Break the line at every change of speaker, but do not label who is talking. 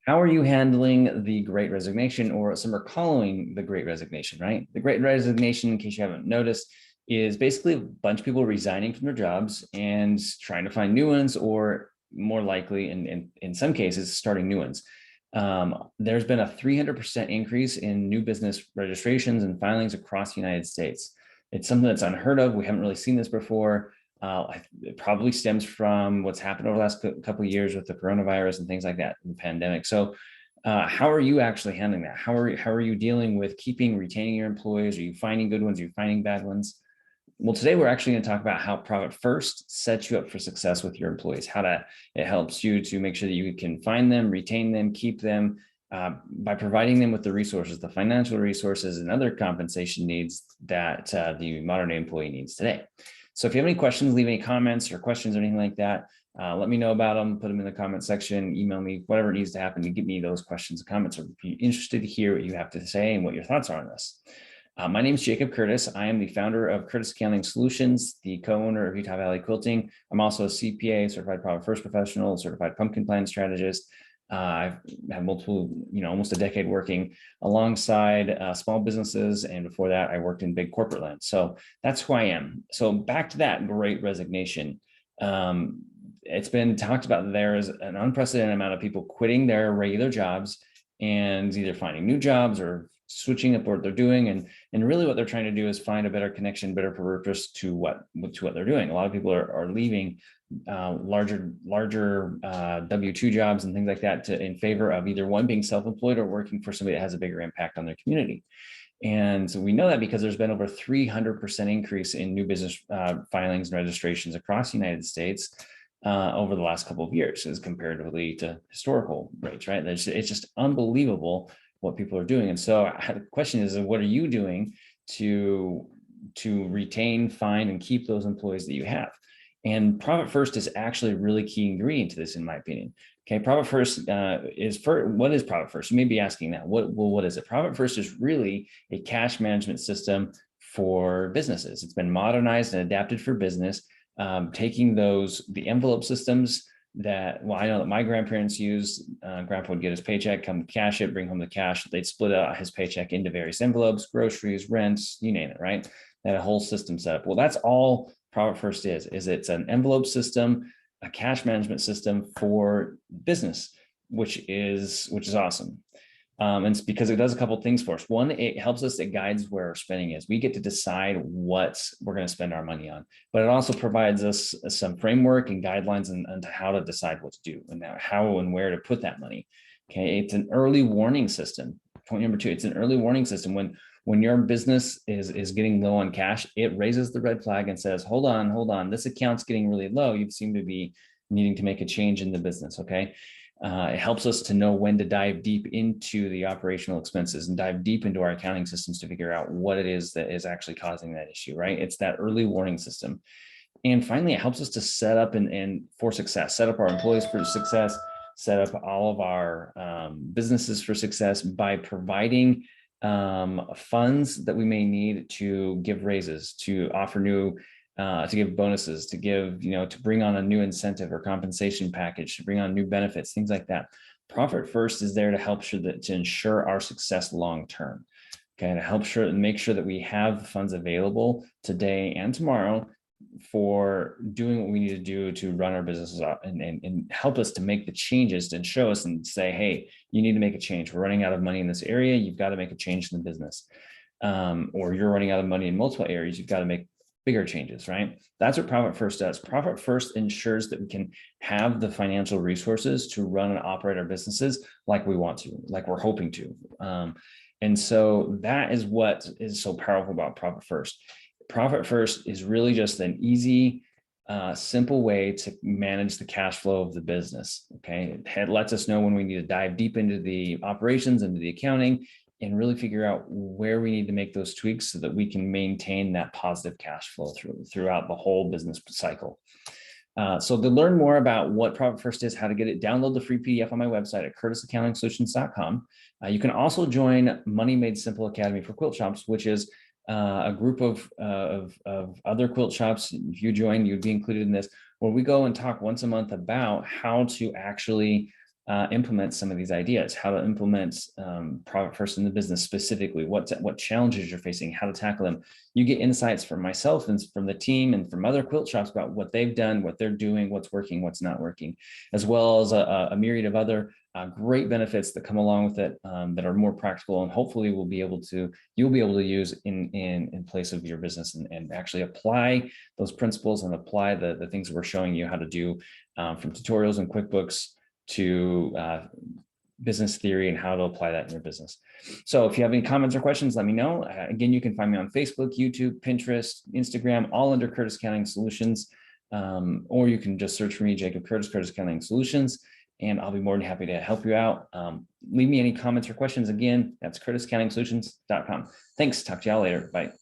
How are you handling the Great Resignation, or some are calling the Great Resignation, right? The Great Resignation, in case you haven't noticed, is basically a bunch of people resigning from their jobs and trying to find new ones, or more likely, in some cases, starting new ones. There's been a 300% increase in new business registrations and filings across the United States. It's something that's unheard of. We haven't really seen this before. It probably stems from what's happened over the last couple of years with the coronavirus and things like that, the pandemic. So how are you actually handling that? How are you dealing with retaining your employees? Are you finding good ones? Are you finding bad ones? Well, today we're actually going to talk about how Profit First sets you up for success with your employees, it helps you to make sure that you can find them, retain them, keep them, by providing them with the resources, the financial resources and other compensation needs that the modern day employee needs today. So if you have any questions, leave any comments or questions or anything like that. Let me know about them, put them in the comment section, email me, whatever needs to happen to get me those questions and comments. I'd be interested to hear what you have to say and what your thoughts are on this. My name is Jacob Curtis. I am the founder of Curtis Accounting Solutions, the co-owner of Utah Valley Quilting. I'm also a CPA, certified Profit First professional, certified pumpkin plan strategist. I've had multiple, almost a decade working alongside small businesses. And before that, I worked in big corporate land. So that's who I am. So back to that Great Resignation. It's been talked about. There is an unprecedented amount of people quitting their regular jobs and either finding new jobs or switching up what they're doing. And really what they're trying to do is find a better connection, better purpose to what they're doing. A lot of people are leaving larger W-2 jobs and things like that in favor of either one, being self-employed, or working for somebody that has a bigger impact on their community. And so we know that because there's been over 300% increase in new business filings and registrations across the United States over the last couple of years, as comparatively to historical rates, right? It's just unbelievable what people are doing. And so the question is, what are you doing to retain, find, and keep those employees that you have? And Profit First is actually a really key ingredient to this, in my opinion. Okay, Profit First what is Profit First? You may be asking that. What is it? Profit First is really a cash management system for businesses. It's been modernized and adapted for business, taking the envelope systems that, well, I know that my grandparents used. Grandpa would get his paycheck, come cash it, bring home the cash. They'd split out his paycheck into various envelopes, groceries, rents, you name it, right? They had a whole system set up. Well, that's all Profit First is it's an envelope system, a cash management system for business, which is awesome. And it's because it does a couple of things for us. One, it helps us, it guides where our spending is. We get to decide what we're going to spend our money on, but it also provides us some framework and guidelines and how to decide what to do and how and where to put that money. Okay, it's an early warning system. Point number two, it's an early warning system. When your business is getting low on cash, it raises the red flag and says, hold on, this account's getting really low. You seem to be needing to make a change in the business, okay? It helps us to know when to dive deep into the operational expenses and dive deep into our accounting systems to figure out what it is that is actually causing that issue, right? It's that early warning system. And finally, it helps us to set up and for success, set up our employees for success, set up all of our businesses for success by providing funds that we may need to give raises, to offer new to give bonuses, to give, to bring on a new incentive or compensation package, to bring on new benefits, things like that. Profit First is there to help to ensure our success long-term. Okay, to help make sure that we have the funds available today and tomorrow for doing what we need to do to run our businesses up and help us to make the changes and show us and say, hey, you need to make a change. We're running out of money in this area. You've got to make a change in the business. Or you're running out of money in multiple areas. You've got to make bigger changes, right? That's what Profit First does. Profit First ensures that we can have the financial resources to run and operate our businesses like we want to, like we're hoping to. And so that is what is so powerful about Profit First. Profit First is really just an easy, simple way to manage the cash flow of the business. Okay, it lets us know when we need to dive deep into the operations, into the accounting, and really figure out where we need to make those tweaks so that we can maintain that positive cash flow throughout the whole business cycle. So to learn more about what Profit First is, how to get it, download the free PDF on my website at curtisaccountingsolutions.com. You can also join Money Made Simple Academy for Quilt Shops, which is a group of other quilt shops. If you join, you'd be included in this, where we go and talk once a month about how to actually implement some of these ideas, how to implement profit first in the business specifically, what challenges you're facing, how to tackle them. You get insights from myself and from the team and from other quilt shops about what they've done, what they're doing, what's working, what's not working, as well as a myriad of other great benefits that come along with it that are more practical, and hopefully you'll be able to use in place of your business, and actually apply those principles and apply the things that we're showing you how to do, from tutorials in QuickBooks to business theory and how to apply that in your business. So if you have any comments or questions, let me know. Again, you can find me on Facebook, YouTube, Pinterest, Instagram, all under Curtis Accounting Solutions. Or you can just search for me, Jacob Curtis, Curtis Accounting Solutions, and I'll be more than happy to help you out. Leave me any comments or questions. Again, that's curtisaccountingsolutions.com. Thanks. Talk to y'all later. Bye.